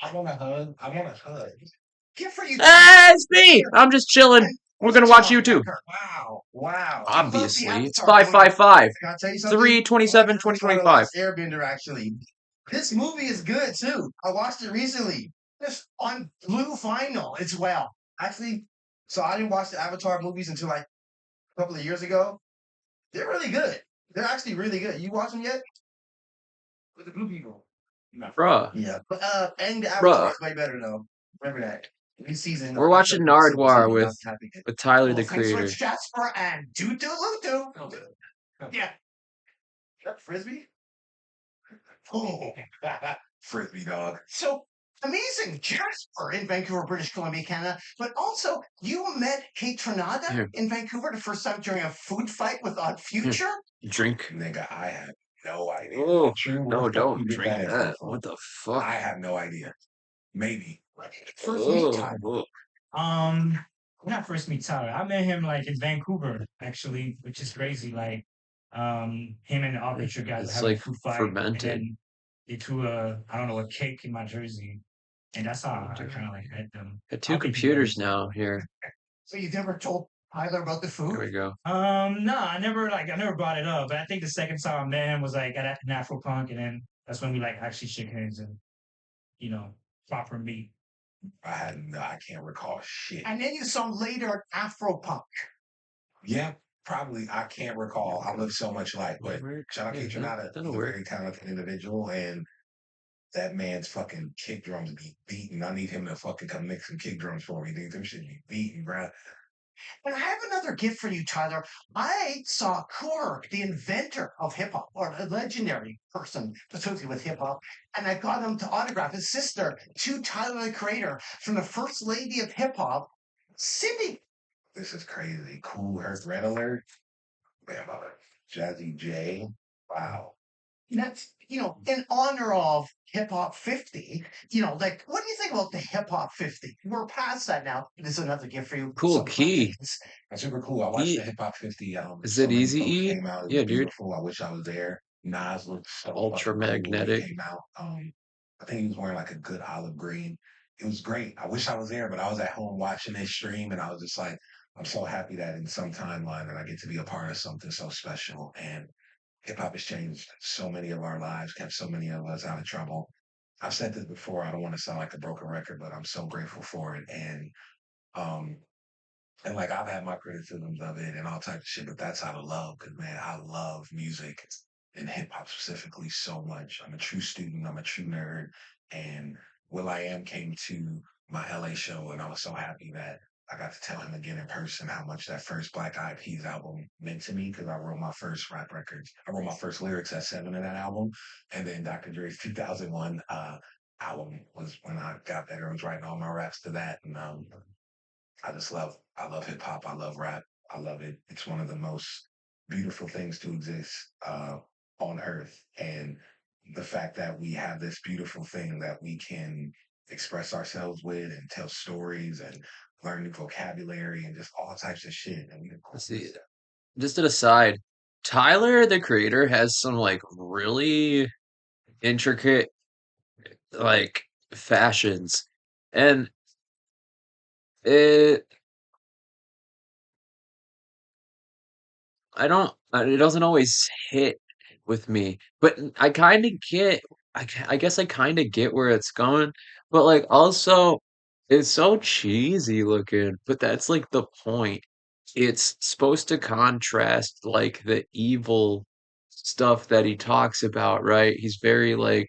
I want a hug. I want a hug. Good for you, Tyler. Hey, That's it's me. here. I'm just chilling. And We're me, gonna watch John YouTube. Becker. Wow. Wow. You love the Obviously, it's Avatar five movie. five five I gotta tell you something. three twenty I like seven twenty Avatar twenty The five. Last Airbender, actually. This movie is good, too. I watched it recently. Just on blue vinyl as well. Actually, so I didn't watch the Avatar movies until like a couple of years ago. They're really good. They're actually really good. You watch them yet? With the blue people. No. Bruh, Yeah. But and the Avatar bruh. is way better though. Remember that. New season We're or watching second episode Nardwar season, I with was happy. Tyler Well, the thanks for Creator. Jasper and Dudu Ludu. Yeah. Is that Frisbee? Oh, Frisbee dog. So amazing, Jasper in Vancouver, British Columbia, Canada. But also, you met Kate Trinada Here, in Vancouver the first time during a food fight with Odd here, Future. drink. Nigga, I have no idea. Oh, True, where the no, fuck don't you get drink that info that. from? What the fuck? I have no idea. Maybe. First meet Oh, time. oh. Um, not first meet Tyler. I met him like in Vancouver, actually, which is crazy. Like, him and the Arbiter guys were It's having a like food fight, and fermented. then they threw a, I don't know, a cake in my jersey, and that's how Oh, I dude. kind of like met them. Got two I'll keep you computers guys. now here. So you never told Tyler about the There food? we go. No, I never brought it up. But I think the second time I met him was like at an Afro Punk, and then that's when we like actually shook hands and you know proper meet. I can't recall shit. And then you saw him later at Afropunk. Yeah, probably. I can't recall. I live so much life, but Work. shout out Yeah, Kate Trinata. that'll He's a work. very talented individual, and that man's fucking kick drums be beaten. I need him to fucking come mix some kick drums for me. Dude, them should be beaten, bro. And I have another gift for you, Tyler. I saw Korg, the inventor of hip hop, or a legendary person associated with hip hop, and I got him to autograph his sister to Tyler the Creator from the first lady of hip hop, Cindy. This is crazy. Cool Herc Red Alert. Man, about it. Jazzy J. Wow. That's, in honor of Hip Hop 50, like, what do you think about the Hip Hop 50? We're past that now. This is another gift for you. Cool Some key. buttons. That's super cool. I watched the E. Hip Hop 50. Is So it many easy folks E? came out. It was Yeah, dude. beautiful. I wish I was there. Nas looked so fucking cool when he Ultramagnetic. came out. I think he was wearing like a good olive green. It was great. I wish I was there, but I was at home watching this stream, and I was just like, I'm so happy that in some timeline that I get to be a part of something so special. And hip hop has changed so many of our lives, kept so many of us out of trouble. I've said this before. I don't want to sound like a broken record, but I'm so grateful for it. Um, and like I've had my criticisms of it and all types of shit, but that's out of love because man, I love music and hip hop specifically so much. I'm a true student. I'm a true nerd, and Will I Am came to my LA show, and I was so happy that I got to tell him again in person how much that first Black Eyed Peas album meant to me because I wrote my first rap records. I wrote my first lyrics at 7 in that album, and then Dr. Dre's 2001 album was when I got better. I was writing all my raps to that, and I love hip hop. I love rap. I love it. It's one of the most beautiful things to exist on earth. And the fact that we have this beautiful thing that we can express ourselves with and tell stories and learn new vocabulary and just all types of shit. And we Let's see. Just an aside. Tyler the Creator has some like really intricate like fashions. And it it doesn't always hit with me, but I kind of get, I guess I kind of get where it's going, but like also it's so cheesy looking, but that's like the point. It's supposed to contrast like the evil stuff that he talks about, right? He's very like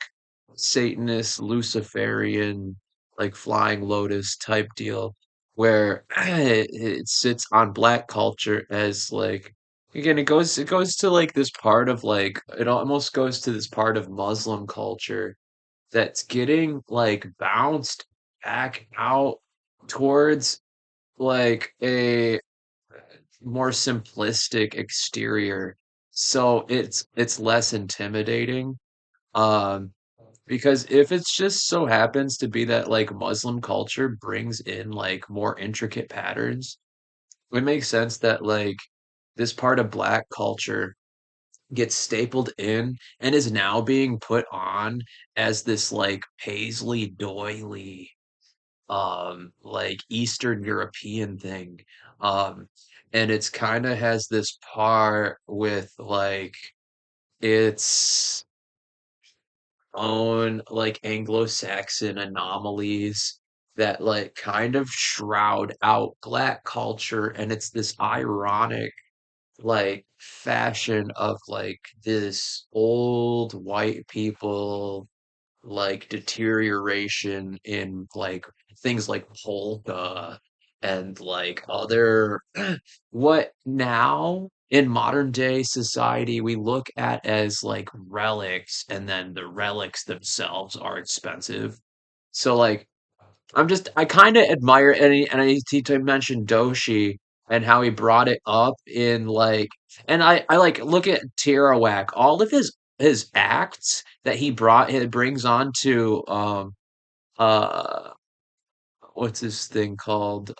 Satanist, Luciferian, like Flying Lotus type deal, where it sits on black culture as like again, it goes to like this part of like it almost goes to this part of Muslim culture that's getting like bounced back out towards like a more simplistic exterior. So it's less intimidating. Um, because if it's just so happens to be that like Muslim culture brings in like more intricate patterns, it makes sense that like this part of black culture gets stapled in and is now being put on as this like paisley doily like Eastern European thing. Um and it's kind of has this part with like its own like Anglo-Saxon anomalies that like kind of shroud out black culture, and it's this ironic like fashion of like this old white people like deterioration in like things like polka and like other what now in modern day society we look at as like relics, and then the relics themselves are expensive. So like I kind of admire, and I mentioned Doshi and how he brought it up in like, and I like look at Tirawak, all of his acts that he brings on to uh what's this thing called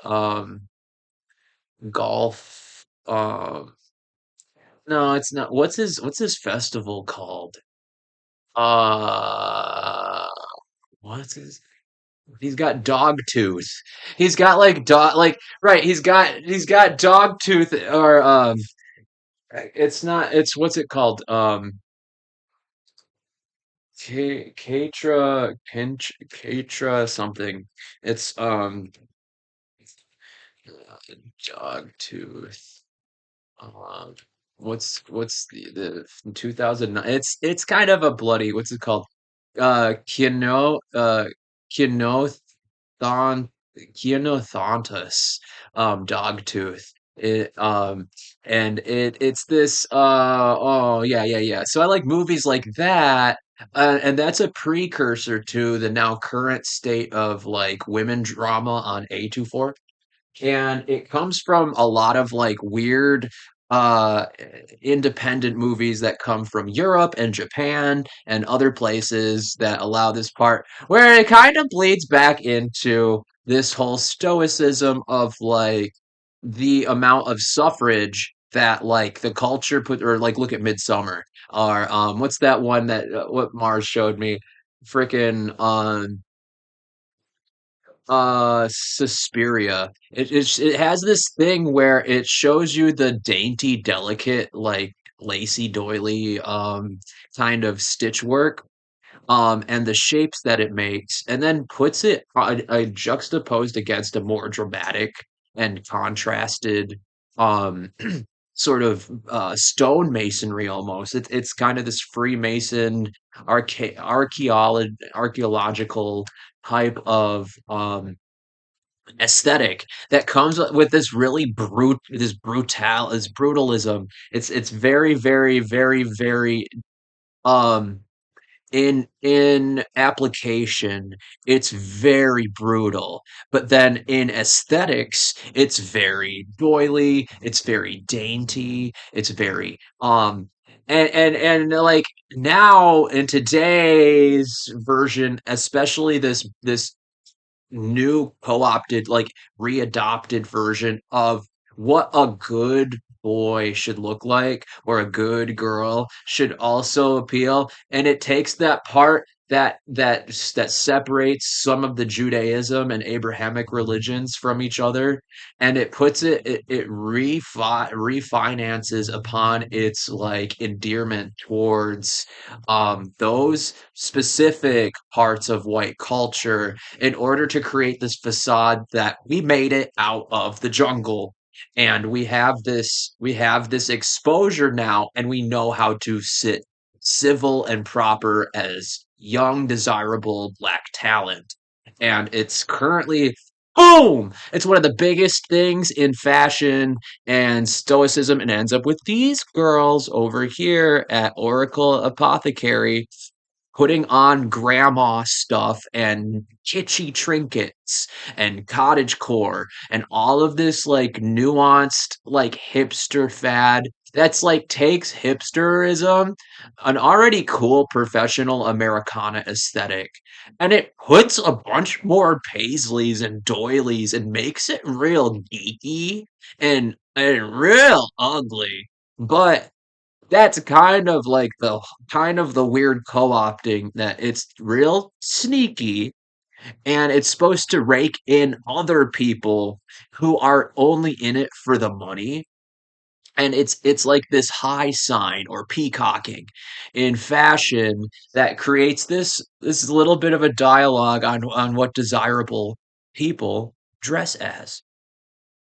golf no, it's not. What's his festival called? Uh what's his He's got dog tooth. He's got like dog like right, he's got dog tooth, or it's not, it's what's it called? Katra something. It's dog tooth. Um what's the 2009, it's kind of a bloody, what's it called? Kino Thon Keanthontus, Dogtooth. It and it's this oh yeah. So I like movies like that, and that's a precursor to the now current state of like women drama on A24, and it comes from a lot of like weird uh independent movies that come from Europe and Japan and other places that allow this part where it kind of bleeds back into this whole stoicism of like the amount of suffrage that like the culture put, or like look at Midsummer, or what's that one that what Mars showed me, freaking Suspiria. It has this thing where it shows you the dainty, delicate, like lacy doily kind of stitch work, and the shapes that it makes, and then puts it juxtaposed against a more dramatic and contrasted um sort of stonemasonry almost. It's kind of this Freemason archaeological type of aesthetic that comes with this really this brutalism. It's very, very, very, very um in application, it's very brutal, but then in aesthetics, it's very doily, it's very dainty, it's very and like now in today's version, especially this new co-opted, like readopted version of what a good boy should look like, or a good girl should also appeal, and it takes that part that separates some of the Judaism and Abrahamic religions from each other, and it puts refinances upon its like endearment towards those specific parts of white culture, in order to create this facade that we made it out of the jungle, and we have this exposure now, and we know how to sit civil and proper as young desirable black talent, and it's currently boom, it's one of the biggest things in fashion and stoicism, and ends up with these girls over here at Oracle Apothecary putting on grandma stuff and kitschy trinkets and cottagecore and all of this like nuanced like hipster fad that's like takes hipsterism, an already cool professional Americana aesthetic, and it puts a bunch more paisleys and doilies and makes it real geeky and real ugly. But that's kind of the weird co-opting that it's real sneaky and it's supposed to rake in other people who are only in it for the money, and it's like this high sign or peacocking in fashion that creates this little bit of a dialogue on what desirable people dress as.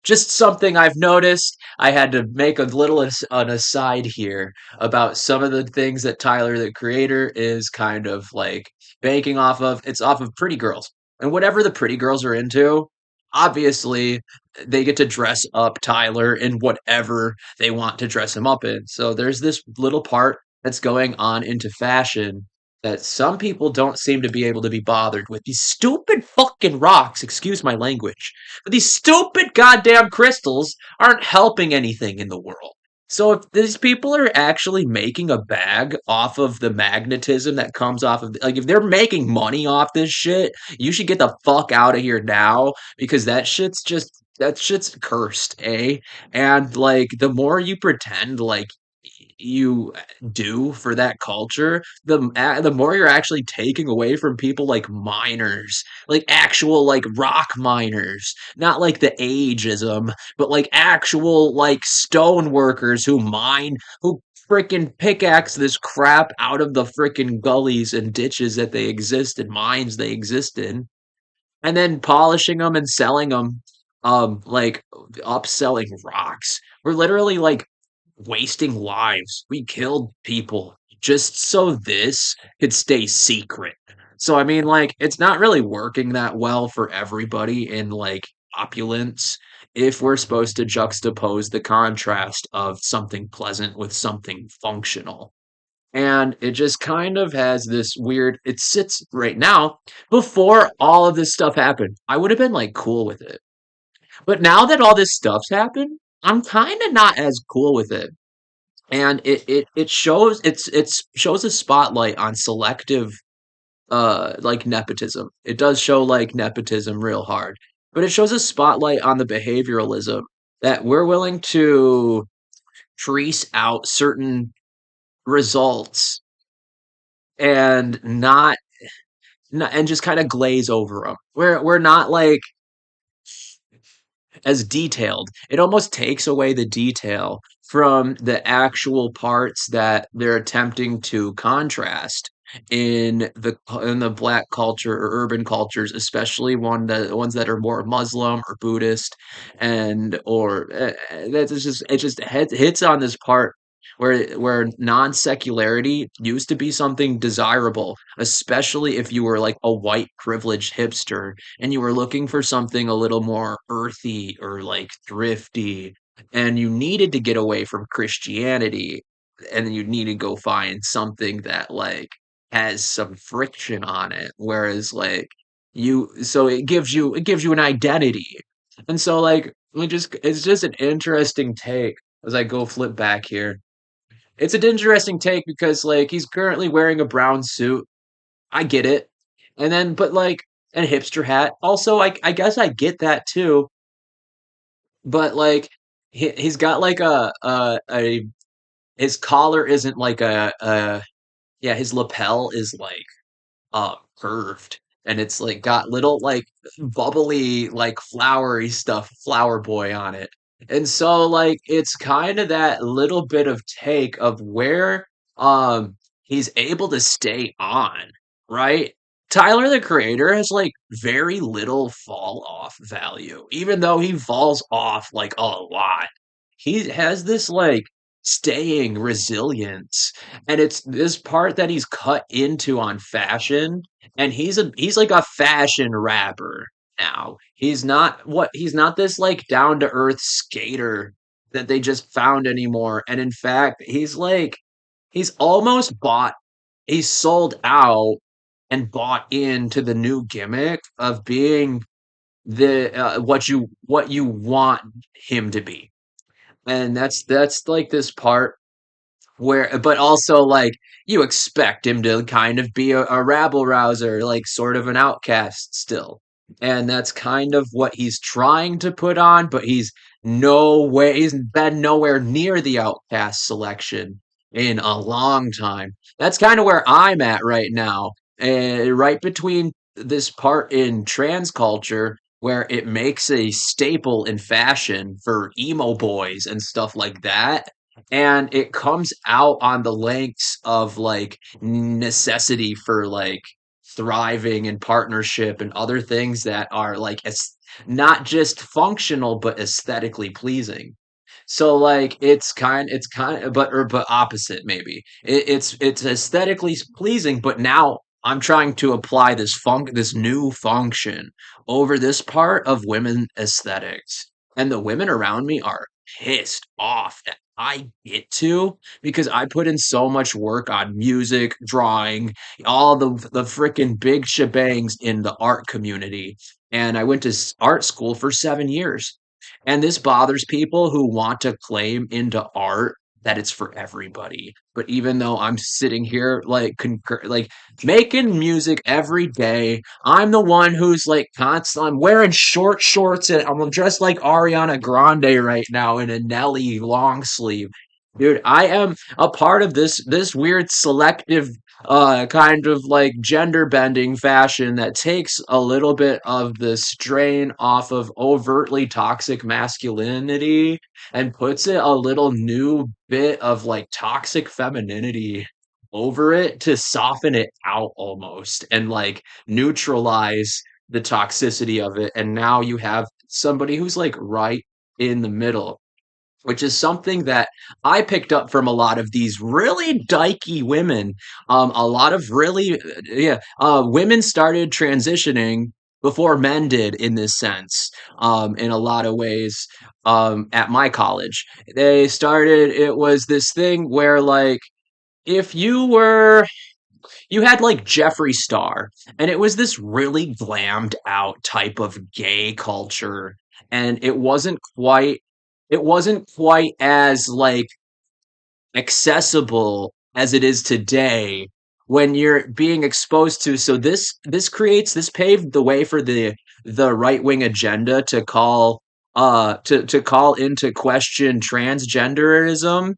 Just something I've noticed. I had to make a little an aside here about some of the things that Tyler the Creator is kind of like banking off of. It's off of pretty girls. And whatever the pretty girls are into, obviously they get to dress up Tyler in whatever they want to dress him up in. So there's this little part that's going on into fashion that some people don't seem to be able to be bothered with. These stupid fucking rocks, excuse my language, but these stupid goddamn crystals aren't helping anything in the world. So if these people are actually making a bag off of the magnetism that comes off of, like, if they're making money off this shit, you should get the fuck out of here now because that shit's cursed, eh? And like the more you pretend like you do for that culture, the more you're actually taking away from people like miners, like actual like rock miners, not like the ageism, but like actual like stone workers who mine, who freaking pickaxe this crap out of the freaking gullies and ditches that they exist in, mines they exist in, and then polishing them and selling them, like upselling rocks. We're literally like wasting lives. We killed people just so this could stay secret. So I mean, like, it's not really working that well for everybody in like opulence if we're supposed to juxtapose the contrast of something pleasant with something functional. And it just kind of has this weird, it sits right now. Before all of this stuff happened, I would have been like cool with it. But now that all this stuff's happened, I'm kind of not as cool with it, and it shows it's shows a spotlight on selective like nepotism. It does show like nepotism real hard, but it shows a spotlight on the behavioralism that we're willing to trace out certain results and not and just kind of glaze over them. We're not like as detailed. It almost takes away the detail from the actual parts that they're attempting to contrast in the black culture or urban cultures, especially ones that are more Muslim or Buddhist, and or that's just it just hits on this part where non-secularity used to be something desirable, especially if you were like a white privileged hipster and you were looking for something a little more earthy or like thrifty, and you needed to get away from Christianity, and then you need to go find something that like has some friction on it, whereas like it gives you an identity. And so like it's just an interesting take as I go flip back here. It's an interesting take because like he's currently wearing a brown suit. I get it. And then, but like, and hipster hat. Also, I guess I get that too. But like, he's got like a his collar isn't like yeah, his lapel is like curved, and it's like got little like bubbly like flowery stuff, flower boy on it. And so like it's kind of that little bit of take of where um he's able to stay on, right? Tyler the Creator has like very little fall off value, even though he falls off like a lot. He has this like staying resilience, and it's this part that he's cut into on fashion, and he's like a fashion rapper now. He's not this like down to earth skater that they just found anymore. And in fact, he's almost bought he's sold out and bought into the new gimmick of being the what you want him to be. And that's like this part where, but also like you expect him to kind of be a rabble rouser, like sort of an outcast still. And that's kind of what he's trying to put on, but he's no way, he's been nowhere near the outcast selection. in a long time. That's kind of where I'm at right now. And right between this part in trans culture where it makes a staple in fashion for emo boys and stuff like that. And it comes out on the links of like necessity for like thriving and partnership and other things that are like not just functional but aesthetically pleasing. So like it's kind of but opposite maybe. It's aesthetically pleasing, but now I'm trying to apply this new function over this part of women aesthetics. And the women around me are pissed off that I get to because I put in so much work on music, drawing, all the freaking big shebangs in the art community. And I went to art school for 7 years. And this bothers people who want to claim into art that it's for everybody. But even though I'm sitting here like making music every day, I'm the one who's like constant. I'm wearing short shorts and I'm dressed like Ariana Grande right now in a Nelly long sleeve. Dude, I am a part of this weird selective kind of like gender bending fashion that takes a little bit of the strain off of overtly toxic masculinity and puts it a little new bit of like toxic femininity over it to soften it out almost and like neutralize the toxicity of it. And now you have somebody who's like right in the middle, which is something that I picked up from a lot of these really dykey women. A lot of really, yeah, women started transitioning before men did in this sense, in a lot of ways. At my college, it was this thing where, like, if you had like Jeffree Star, and it was this really glammed out type of gay culture, and it wasn't quite as like accessible as it is today when you're being exposed to. So this paved the way for the right wing agenda to call into question transgenderism,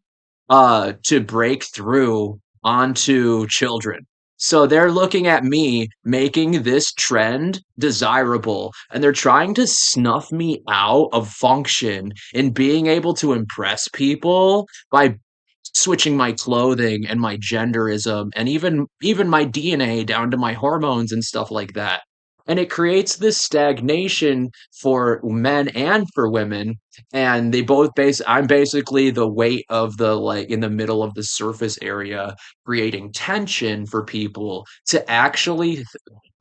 to break through onto children. So they're looking at me making this trend desirable, and they're trying to snuff me out of function and being able to impress people by switching my clothing and my genderism and even my DNA down to my hormones and stuff like that. And it creates this stagnation for men and for women. And I'm basically the weight of the like in the middle of the surface area, creating tension for people to actually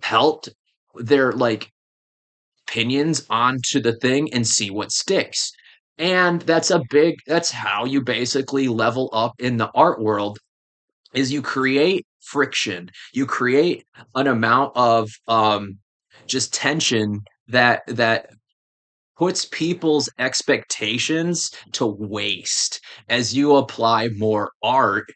pelt their like opinions onto the thing and see what sticks. And that's how you basically level up in the art world is you create friction. You create an amount of just tension that puts people's expectations to waste as you apply more art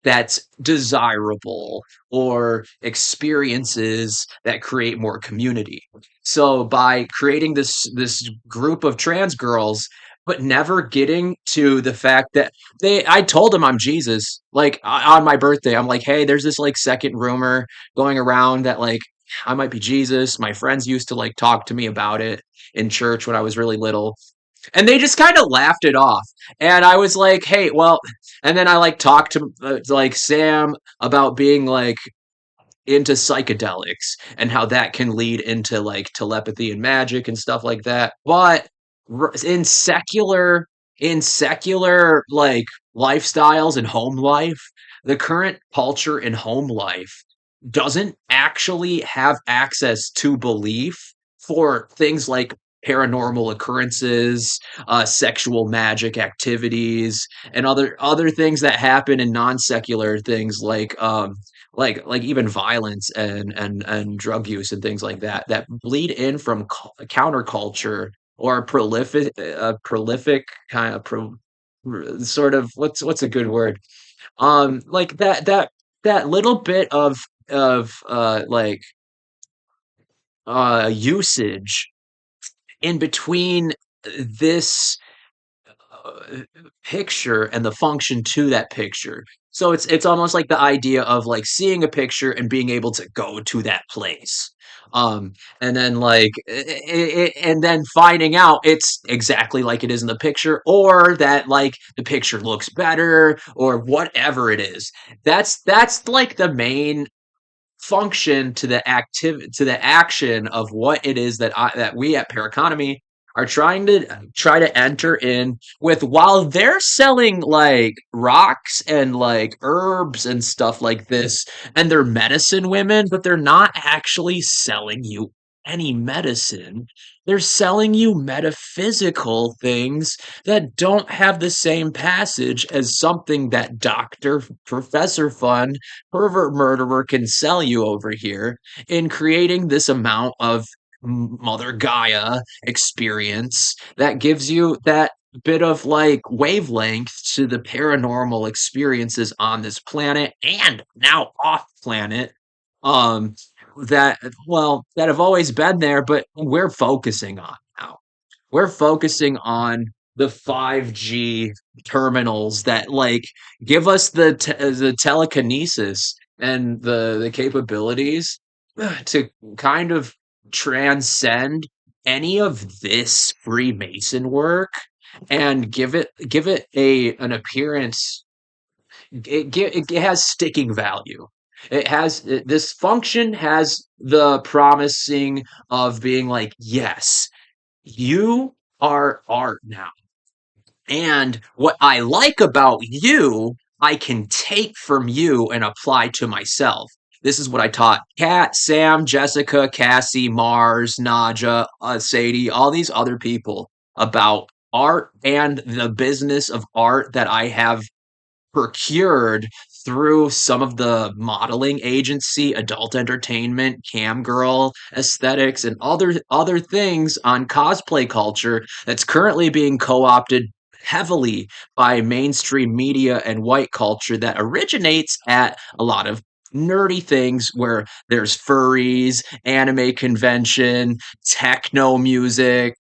that's desirable or experiences that create more community. So by creating this group of trans girls but never getting to the fact that I told them I'm Jesus like on my birthday. I'm like, "Hey, there's this like second rumor going around that like I might be Jesus." My friends used to like talk to me about it in church when I was really little. And they just kind of laughed it off. And I was like, "Hey, well," and then I like talked to like Sam about being like into psychedelics and how that can lead into like telepathy and magic and stuff like that. But in secular like lifestyles and home life, the current culture in home life doesn't actually have access to belief for things like paranormal occurrences, sexual magic activities, and other things that happen in non-secular things like even violence and drug use and things like that that bleed in from counterculture or a prolific kind of sort of what's a good word, like that little bit of like usage in between this picture and the function to that picture. So it's almost like the idea of like seeing a picture and being able to go to that place. Um, and then like and then finding out it's exactly like it is in the picture, or that like the picture looks better, or whatever it is. That's like the main function to the action of what it is that we at Paraconomy are try to enter in with, while they're selling like rocks and like herbs and stuff like this, and they're medicine women, but they're not actually selling you any medicine. They're selling you metaphysical things that don't have the same passage as something that Dr. Professor Fun pervert murderer can sell you over here in creating this amount of Mother Gaia experience that gives you that bit of like wavelength to the paranormal experiences on this planet and now off planet, um that, well, that have always been there, but we're focusing on now. We're focusing on the 5G terminals that like give us the telekinesis and the capabilities to kind of transcend any of this Freemason work and give it a an appearance. It has sticking value. This function has the promising of being like, yes, you are art now. And what I like about you, I can take from you and apply to myself. This is what I taught Kat, Sam, Jessica, Cassie, Mars, Naja, Sadie, all these other people about art and the business of art that I have procured through some of the modeling agency, adult entertainment, cam girl aesthetics, and other things on cosplay culture that's currently being co-opted heavily by mainstream media and white culture that originates at a lot of nerdy things where there's furries, anime convention, techno music,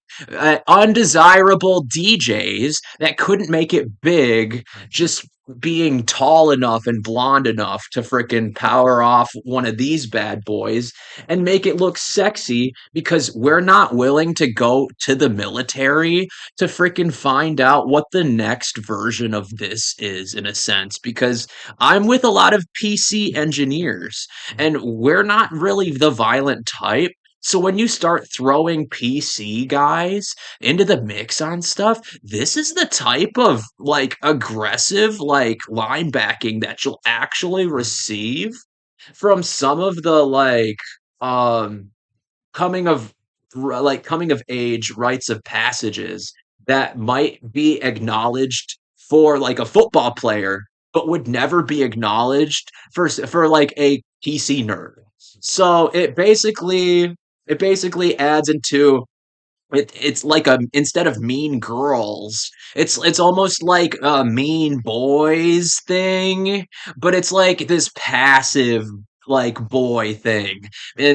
undesirable DJs that couldn't make it big just being tall enough and blonde enough to frickin' power off one of these bad boys and make it look sexy because we're not willing to go to the military to frickin' find out what the next version of this is, in a sense, because I'm with a lot of PC engineers and we're not really the violent type. So when you start throwing PC guys into the mix on stuff, this is the type of like aggressive like linebacking that you'll actually receive from some of the like um coming of coming of age rites of passages that might be acknowledged for like a football player but would never be acknowledged for like a PC nerd. So it basically adds into it's like a, instead of mean girls, it's almost like a mean boys thing, but it's like this passive like boy thing,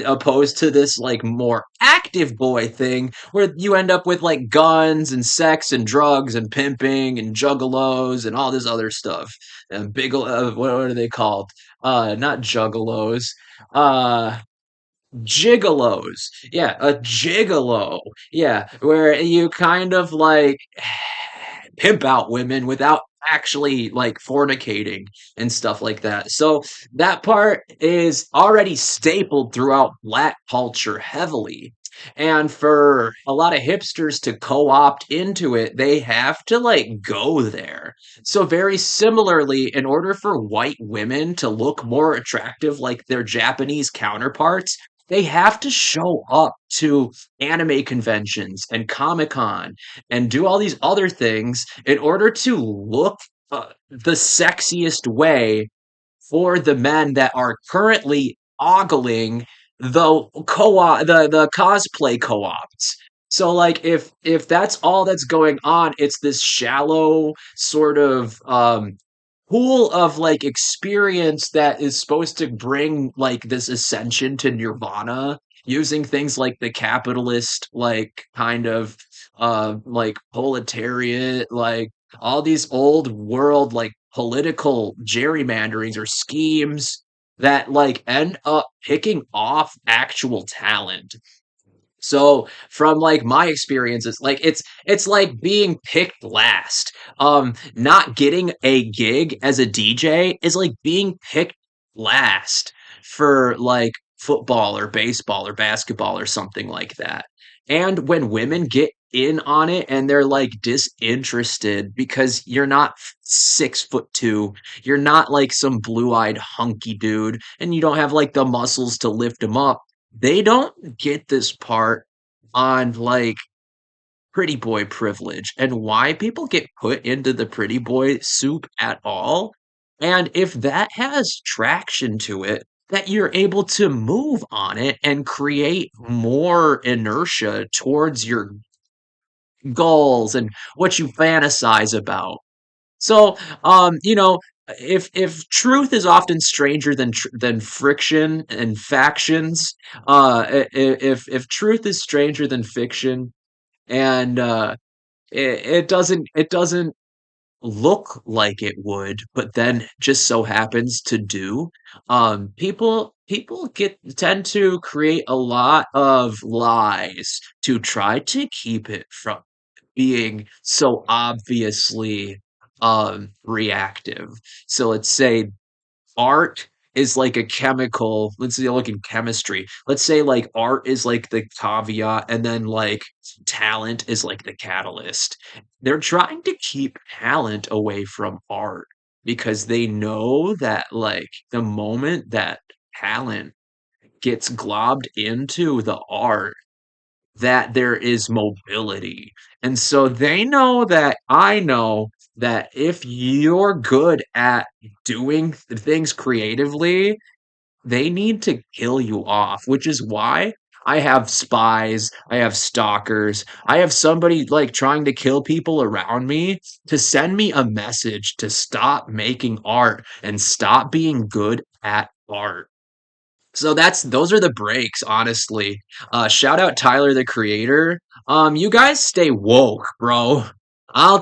opposed to this like more active boy thing where you end up with like guns and sex and drugs and pimping and juggalos and all this other stuff. And big what are they called? Not juggalos. Uh Gigolos. Yeah, a gigolo. Yeah, where you kind of like pimp out women without actually like fornicating and stuff like that. So that part is already stapled throughout black culture heavily. And for a lot of hipsters to co-opt into it, they have to like go there. So very similarly, in order for white women to look more attractive like their Japanese counterparts, they have to show up to anime conventions and Comic-Con and do all these other things in order to look the sexiest way for the men that are currently ogling the cosplay co-ops. So like if that's all that's going on, it's this shallow sort of pool of like experience that is supposed to bring like this ascension to nirvana using things like the capitalist like kind of like proletariat like all these old world like political gerrymanderings or schemes that like end up picking off actual talent. So from like my experiences, like it's like being picked last. Not getting a gig as a DJ is like being picked last for like football or baseball or basketball or something like that. And when women get in on it and they're like disinterested because you're not 6'2", you're not like some blue-eyed hunky dude, and you don't have like the muscles to lift them up, they don't get this part on like pretty boy privilege and why people get put into the pretty boy soup at all. And if that has traction to it, that you're able to move on it and create more inertia towards your goals and what you fantasize about. So, if truth is often stranger than friction and factions, if truth is stranger than fiction, and it doesn't look like it would, but then just so happens to do, people get tend to create a lot of lies to try to keep it from being so obviously reactive. So let's say art is like a chemical. Let's say look in chemistry. Let's say like art is like the caveat, and then like talent is like the catalyst. They're trying to keep talent away from art because they know that like the moment that talent gets globbed into the art, that there is mobility. And so they know that I know that if you're good at doing things creatively, they need to kill you off, which is why I have spies, I have stalkers, I have somebody like trying to kill people around me to send me a message to stop making art and stop being good at art. So those are the breaks, honestly. Shout out Tyler the Creator. You guys stay woke, bro. I'll